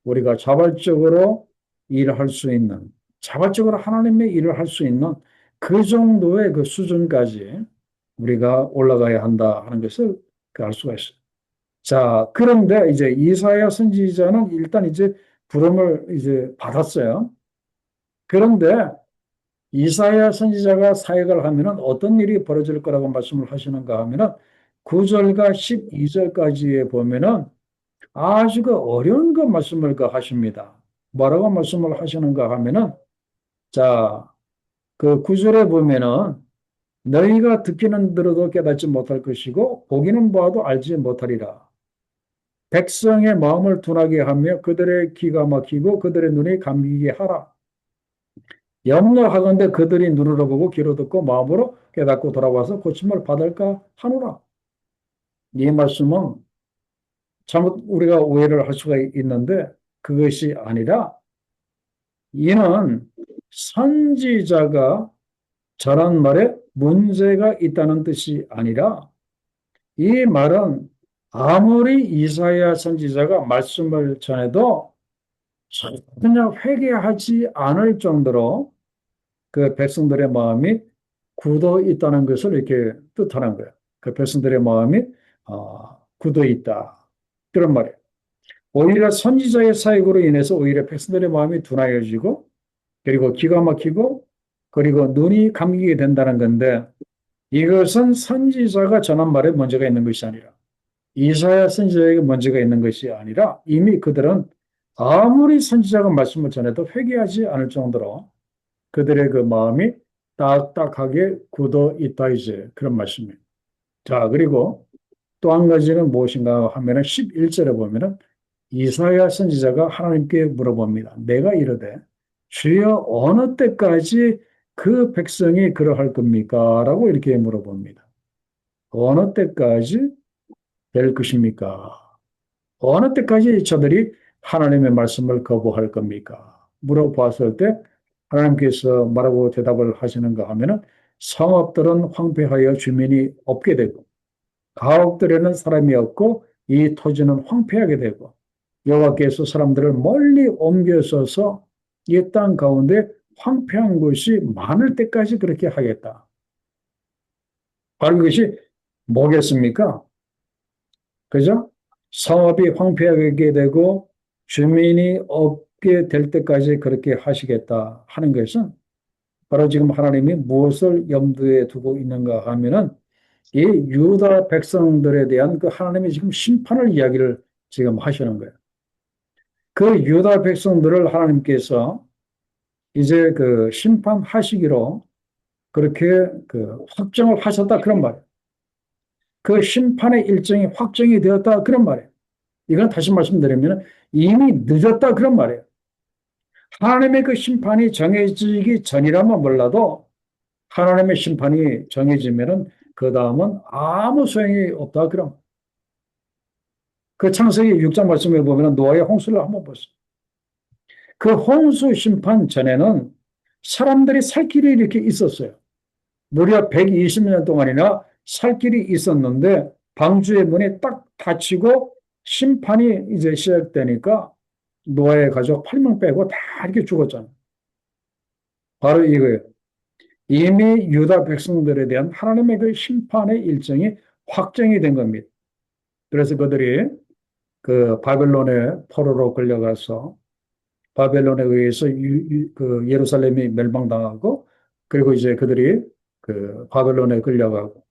우리가 자발적으로 일을 할 수 있는, 자발적으로 하나님의 일을 할 수 있는 그 정도의 그 수준까지 우리가 올라가야 한다 하는 것을 알 수가 있어요. 자, 그런데 이제 이사야 선지자는 일단 이제 부름을 이제 받았어요. 그런데 이사야 선지자가 사역을 하면은 어떤 일이 벌어질 거라고 말씀을 하시는가 하면은 9절과 12절까지에 보면은 아주 그 어려운 그 말씀을 그 하십니다. 뭐라고 말씀을 하시는가 하면은 자, 그 9절에 보면은 너희가 듣기는 들어도 깨닫지 못할 것이고 보기는 보아도 알지 못하리라. 백성의 마음을 둔하게 하며 그들의 귀가 막히고 그들의 눈이 감기게 하라. 염려하건대 그들이 눈으로 보고 귀로 듣고 마음으로 깨닫고 돌아와서 고침을 받을까 하노라. 이 말씀은 잘못 우리가 오해를 할 수가 있는데 그것이 아니라 이는 선지자가 전한 말에 문제가 있다는 뜻이 아니라 이 말은 아무리 이사야 선지자가 말씀을 전해도 전혀 회개하지 않을 정도로 그 백성들의 마음이 굳어 있다는 것을 이렇게 뜻하는 거예요. 그 백성들의 마음이 굳어 있다. 그런 말이에요. 오히려 선지자의 사역으로 인해서 오히려 백성들의 마음이 둔하여지고 그리고 기가 막히고 그리고 눈이 감기게 된다는 건데 이것은 선지자가 전한 말에 문제가 있는 것이 아니라 이사야 선지자에게 문제가 있는 것이 아니라 이미 그들은 아무리 선지자가 말씀을 전해도 회개하지 않을 정도로 그들의 그 마음이 딱딱하게 굳어 있다 이제 그런 말씀이에요. 자, 그리고 또 한 가지는 무엇인가 하면은 11절에 보면은 이사야 선지자가 하나님께 물어봅니다. 내가 이르되 주여 어느 때까지 그 백성이 그러할 겁니까? 라고 이렇게 물어봅니다. 어느 때까지 될 것입니까? 어느 때까지 저들이 하나님의 말씀을 거부할 겁니까? 물어봤을 때 하나님께서 뭐라고 대답을 하시는가 하면은 성읍들은 황폐하여 주민이 없게 되고 가옥들에는 사람이 없고 이 토지는 황폐하게 되고 여호와께서 사람들을 멀리 옮겨서서 이 땅 가운데 황폐한 곳이 많을 때까지 그렇게 하겠다. 바로 이것이 뭐겠습니까? 그죠? 성읍이 황폐하게 되고 주민이 없게 될 때까지 그렇게 하시겠다 하는 것은 바로 지금 하나님이 무엇을 염두에 두고 있는가 하면은 이 유다 백성들에 대한 그 하나님의 지금 심판을 이야기를 지금 하시는 거예요. 그 유다 백성들을 하나님께서 이제 그 심판하시기로 그렇게 그 확정을 하셨다 그런 말이에요. 그 심판의 일정이 확정이 되었다 그런 말이에요. 이건 다시 말씀드리면 이미 늦었다 그런 말이에요. 하나님의 그 심판이 정해지기 전이라면 몰라도 하나님의 심판이 정해지면은 그 다음은 아무 소용이 없다 그럼. 그 창세기 6장 말씀에 보면 노아의 홍수를 한번 보세요. 그 홍수 심판 전에는 사람들이 살 길이 이렇게 있었어요. 무려 120년 동안이나 살 길이 있었는데 방주의 문이 딱 닫히고 심판이 이제 시작되니까 노아의 가족 8명 빼고 다 이렇게 죽었잖아요. 바로 이거예요. 이미 유다 백성들에 대한 하나님의 그 심판의 일정이 확정이 된 겁니다. 그래서 그들이 그 바벨론의 포로로 끌려가서 바벨론에 의해서 그 예루살렘이 멸망당하고 그리고 이제 그들이 그 바벨론에 끌려가고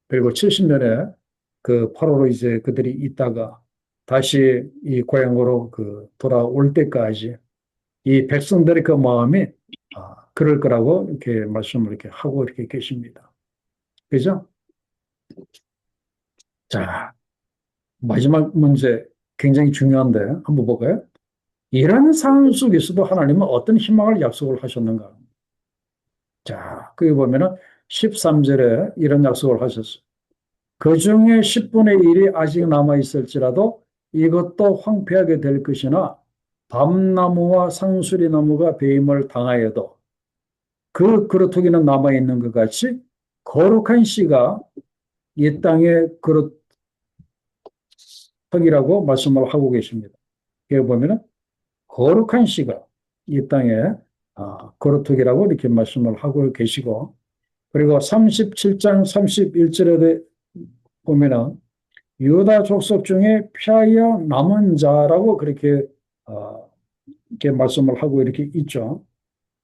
그리고 70년에 그 포로로 이제 그들이 있다가 다시 이 고향으로 그 돌아올 때까지 이 백성들의 그 마음이 그럴 거라고 이렇게 말씀을 이렇게 하고 이렇게 계십니다. 그죠? 자, 마지막 문제 굉장히 중요한데 한번 볼까요? 이런 상황 속에서도 하나님은 어떤 희망을 약속을 하셨는가? 자, 거기 보면은 13절에 이런 약속을 하셨어요. 그 중에 10분의 1이 아직 남아 있을지라도 이것도 황폐하게 될 것이나 밤나무와 상수리 나무가 배임을 당하여도 그 그루터기는 남아 있는 것 같이 거룩한 씨가 이 땅의 그루터기라고 말씀을 하고 계십니다. 여기 보면은 거룩한 씨가 이 땅에 거룩하기라고 이렇게 말씀을 하고 계시고 그리고 37장 31절에 보면은 유다 족속 중에 피하여 남은 자라고 그렇게 이렇게 말씀을 하고 이렇게 있죠.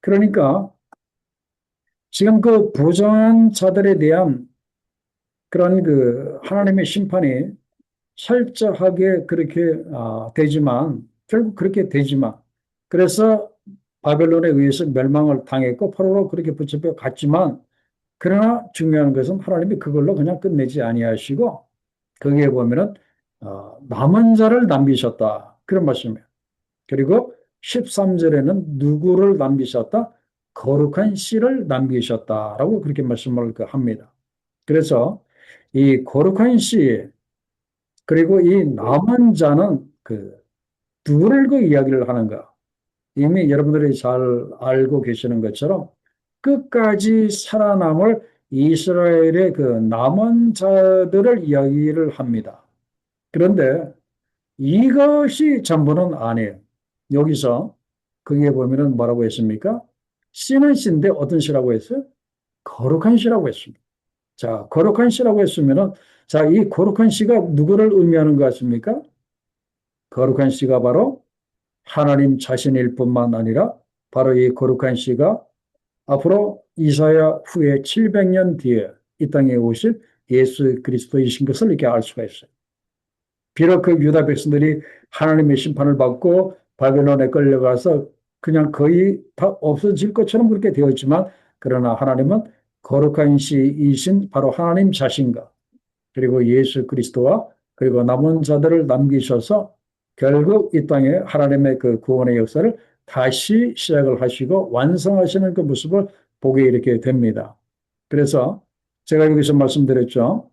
그러니까 지금 그 부정한 자들에 대한 그런 그 하나님의 심판이 철저하게 그렇게 되지만 결국 그렇게 되지만 그래서 바벨론에 의해서 멸망을 당했고 포로로 그렇게 붙잡혀 갔지만 그러나 중요한 것은 하나님이 그걸로 그냥 끝내지 아니하시고 거기에 보면은 남은 자를 남기셨다 그런 말씀이에요. 그리고 13절에는 누구를 남기셨다? 거룩한 씨를 남기셨다라고 그렇게 말씀을 합니다. 그래서 이 거룩한 씨 그리고 이 남은 자는 그 누구를 그 이야기를 하는가? 이미 여러분들이 잘 알고 계시는 것처럼 끝까지 살아남을 이스라엘의 그 남은 자들을 이야기를 합니다. 그런데 이것이 전부는 아니에요. 여기서 거기에 보면은 뭐라고 했습니까? 씨는 씨인데 어떤 씨라고 했어요? 거룩한 씨라고 했습니다. 자, 거룩한 씨라고 했으면은 자, 이 거룩한 씨가 누구를 의미하는 것 같습니까? 거룩한 씨가 바로 하나님 자신일 뿐만 아니라 바로 이 거룩한 씨가 앞으로 이사야 후에 700년 뒤에 이 땅에 오실 예수 그리스도이신 것을 이렇게 알 수가 있어요. 비록 그 유다 백성들이 하나님의 심판을 받고 바벨론에 끌려가서 그냥 거의 다 없어질 것처럼 그렇게 되었지만 그러나 하나님은 거룩한 시이신 바로 하나님 자신과 그리고 예수 그리스도와 그리고 남은 자들을 남기셔서 결국 이 땅에 하나님의 그 구원의 역사를 다시 시작을 하시고 완성하시는 그 모습을 보게 이렇게 됩니다. 그래서 제가 여기서 말씀드렸죠.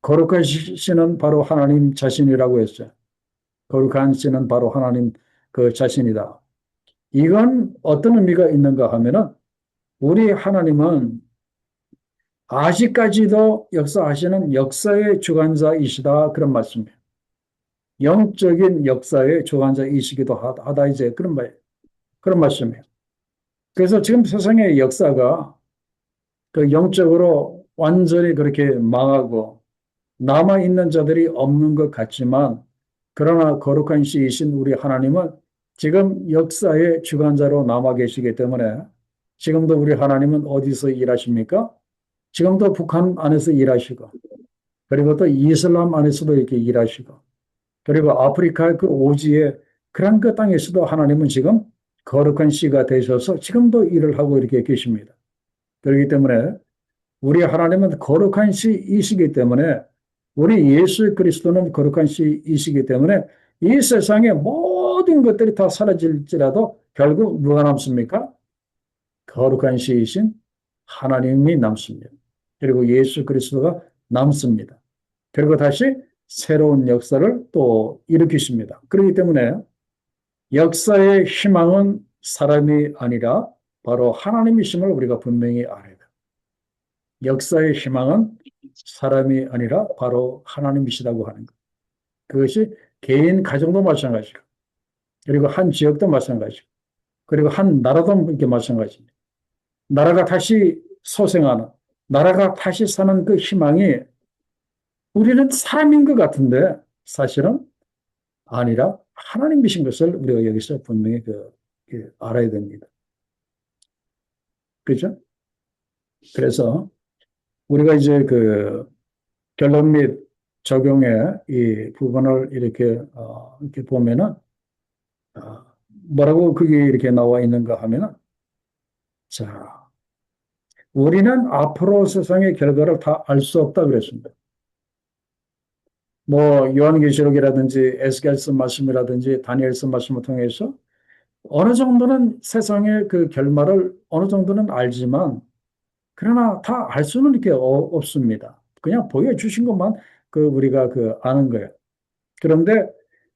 거룩한 씨는 바로 하나님 자신이라고 했어요. 거룩한 씨는 바로 하나님 그 자신이다. 이건 어떤 의미가 있는가 하면은 우리 하나님은 아직까지도 역사하시는 역사의 주관자이시다. 그런 말씀이에요. 영적인 역사의 주관자이시기도 하다. 이제 그런 말씀이에요. 그래서 지금 세상의 역사가 그 영적으로 완전히 그렇게 망하고 남아있는 자들이 없는 것 같지만 그러나 거룩한 시이신 우리 하나님은 지금 역사의 주관자로 남아 계시기 때문에 지금도 우리 하나님은 어디서 일하십니까? 지금도 북한 안에서 일하시고 그리고 또 이슬람 안에서도 이렇게 일하시고 그리고 아프리카 그 오지의 그런 그 땅에서도 하나님은 지금 거룩한 씨가 되셔서 지금도 일을 하고 이렇게 계십니다. 그렇기 때문에 우리 하나님은 거룩한 씨이시기 때문에 우리 예수 그리스도는 거룩한 씨이시기 때문에 이 세상의 모든 것들이 다 사라질지라도 결국 누가 남습니까? 거룩한 씨이신 하나님이 남습니다. 그리고 예수 그리스도가 남습니다. 그리고 다시 새로운 역사를 또 일으키십니다. 그렇기 때문에 역사의 희망은 사람이 아니라 바로 하나님이심을 우리가 분명히 알아야 돼요. 역사의 희망은 사람이 아니라 바로 하나님이시라고 하는 것. 그것이 개인 가정도 마찬가지고, 그리고 한 지역도 마찬가지고, 그리고 한 나라도 이렇게 마찬가지입니다. 나라가 다시 소생하는, 나라가 다시 사는 그 희망이 우리는 사람인 것 같은데 사실은 아니라 하나님이신 것을 우리가 여기서 분명히 알아야 됩니다. 그죠? 그래서 우리가 이제 그 결론 및 적용의 이 부분을 이렇게 보면은, 뭐라고 그게 이렇게 나와 있는가 하면은, 자, 우리는 앞으로 세상의 결과를 다 알 수 없다 그랬습니다. 뭐, 요한계시록이라든지 에스겔서 말씀이라든지 다니엘서 말씀을 통해서 어느 정도는 세상의 그 결말을 어느 정도는 알지만, 그러나 다 알 수는 이렇게 없습니다. 그냥 보여주신 것만 우리가 아는 거예요. 그런데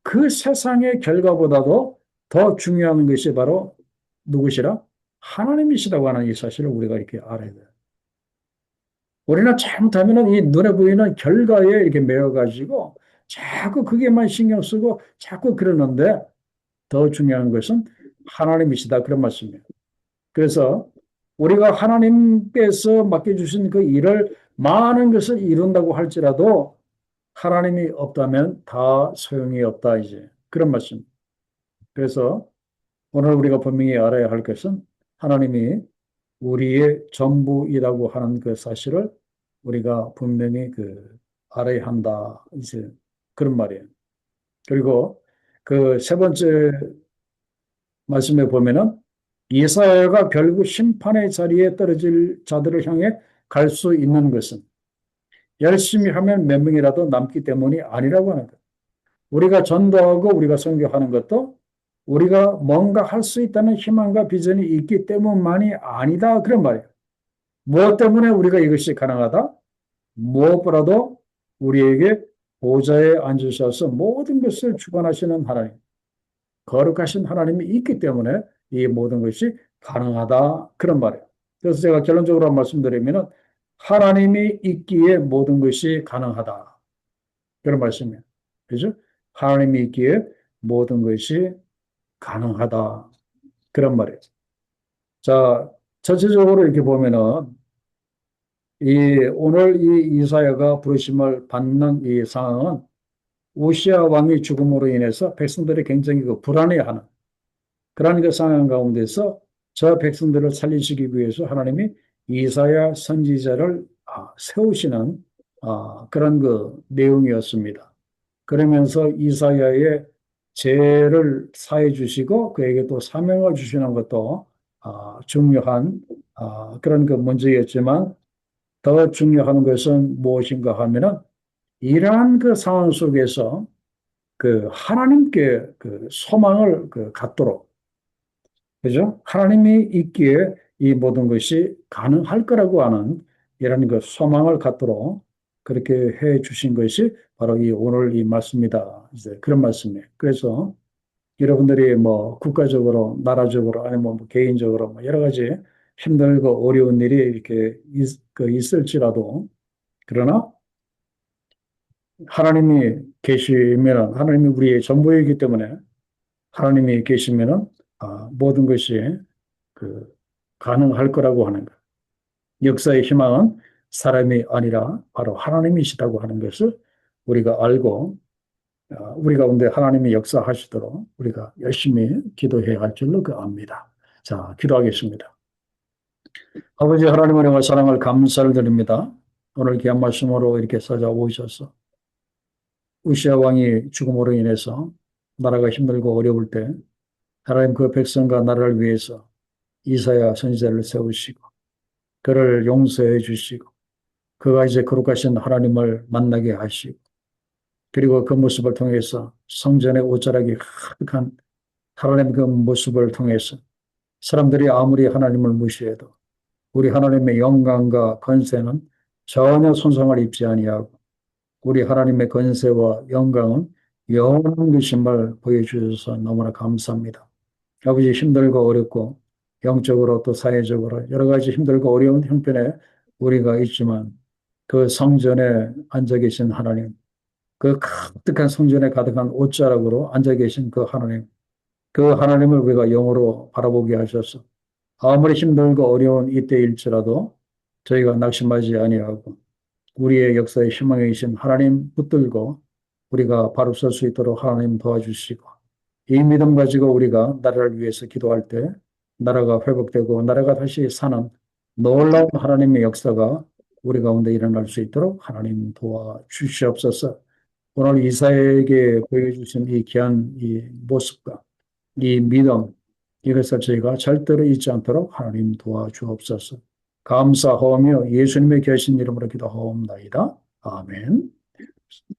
그 세상의 결과보다도 더 중요한 것이 바로 누구시라? 하나님이시라고 하는 이 사실을 우리가 이렇게 알아야 돼요. 우리는 잘못하면 이 눈에 보이는 결과에 이렇게 매여가지고 자꾸 그게만 신경 쓰고 자꾸 그러는데 더 중요한 것은 하나님이시다. 그런 말씀이에요. 그래서 우리가 하나님께서 맡겨주신 그 일을 많은 것을 이룬다고 할지라도 하나님이 없다면 다 소용이 없다. 이제 그런 말씀. 그래서 오늘 우리가 분명히 알아야 할 것은 하나님이 우리의 전부이라고 하는 그 사실을 우리가 분명히 알아야 한다. 이제 그런 말이에요. 그리고 그 세 번째 말씀에 보면은 이사야가 결국 심판의 자리에 떨어질 자들을 향해 갈 수 있는 것은 열심히 하면 몇 명이라도 남기 때문이 아니라고 하는 거예요. 우리가 전도하고 우리가 선교하는 것도 우리가 뭔가 할 수 있다는 희망과 비전이 있기 때문만이 아니다. 그런 말이에요. 무엇 때문에 우리가 이것이 가능하다? 무엇보다도 우리에게 보좌에 앉으셔서 모든 것을 주관하시는 하나님, 거룩하신 하나님이 있기 때문에 이 모든 것이 가능하다. 그런 말이에요. 그래서 제가 결론적으로 말씀드리면 하나님이 있기에 모든 것이 가능하다. 그런 말씀이에요. 그죠? 하나님이 있기에 모든 것이 가능하다. 그런 말이에요. 자, 전체적으로 이렇게 보면은 오늘 이 이사야가 부르심을 받는 이 상황은 우시아 왕의 죽음으로 인해서 백성들이 굉장히 불안해하는 그런 그 상황 가운데서 저 백성들을 살리시기 위해서 하나님이 이사야 선지자를 세우시는 그런 내용이었습니다. 그러면서 이사야의 죄를 사해 주시고 그에게 또 사명을 주시는 것도 중요한 그런 문제였지만 더 중요한 것은 무엇인가 하면은 이러한 상황 속에서 하나님께 소망을 갖도록 그죠? 하나님이 있기에 이 모든 것이 가능할 거라고 하는 이런 소망을 갖도록 그렇게 해 주신 것이 바로 이 오늘 이 말씀이다. 이제 그런 말씀이에요. 그래서 여러분들이 뭐 국가적으로, 나라적으로, 아니면 뭐 개인적으로 뭐 여러 가지 힘들고 어려운 일이 이렇게 있을지라도, 그러나 하나님이 계시면은, 하나님이 우리의 전부이기 때문에 하나님이 계시면은 모든 것이 그 가능할 거라고 하는 것. 역사의 희망은 사람이 아니라 바로 하나님이시다고 하는 것을 우리가 알고, 우리 가운데 하나님이 역사하시도록 우리가 열심히 기도해야 할 줄로 압니다. 자, 기도하겠습니다. 아버지 하나님 은혜와 사랑을 감사를 드립니다. 오늘 귀한 말씀으로 이렇게 찾아오셔서 우시아 왕이 죽음으로 인해서 나라가 힘들고 어려울 때 하나님 그 백성과 나라를 위해서 이사야 선지자를 세우시고 그를 용서해 주시고 그가 이제 거룩하신 하나님을 만나게 하시고 그리고 그 모습을 통해서 성전의 옷자락이 가득한 하나님 그 모습을 통해서 사람들이 아무리 하나님을 무시해도 우리 하나님의 영광과 권세는 전혀 손상을 입지 아니하고 우리 하나님의 권세와 영광은 영원한 것임을 보여주셔서 너무나 감사합니다. 아버지 힘들고 어렵고 영적으로 또 사회적으로 여러 가지 힘들고 어려운 형편에 우리가 있지만 그 성전에 앉아 계신 하나님, 그 가득한 성전에 가득한 옷자락으로 앉아 계신 그 하나님, 그 하나님을 우리가 영으로 바라보게 하셔서 아무리 힘들고 어려운 이때일지라도 저희가 낙심하지 아니하고 우리의 역사의 희망이신 하나님 붙들고 우리가 바로 설 수 있도록 하나님 도와주시고 이 믿음 가지고 우리가 나라를 위해서 기도할 때 나라가 회복되고 나라가 다시 사는 놀라운 하나님의 역사가 우리 가운데 일어날 수 있도록 하나님 도와주시옵소서. 오늘 이사에게 보여주신 이 귀한 이 모습과 이 믿음, 이것을 저희가 절대로 잊지 않도록 하나님 도와주옵소서. 감사하며 예수님의 계신 이름으로 기도하옵나이다. 아멘.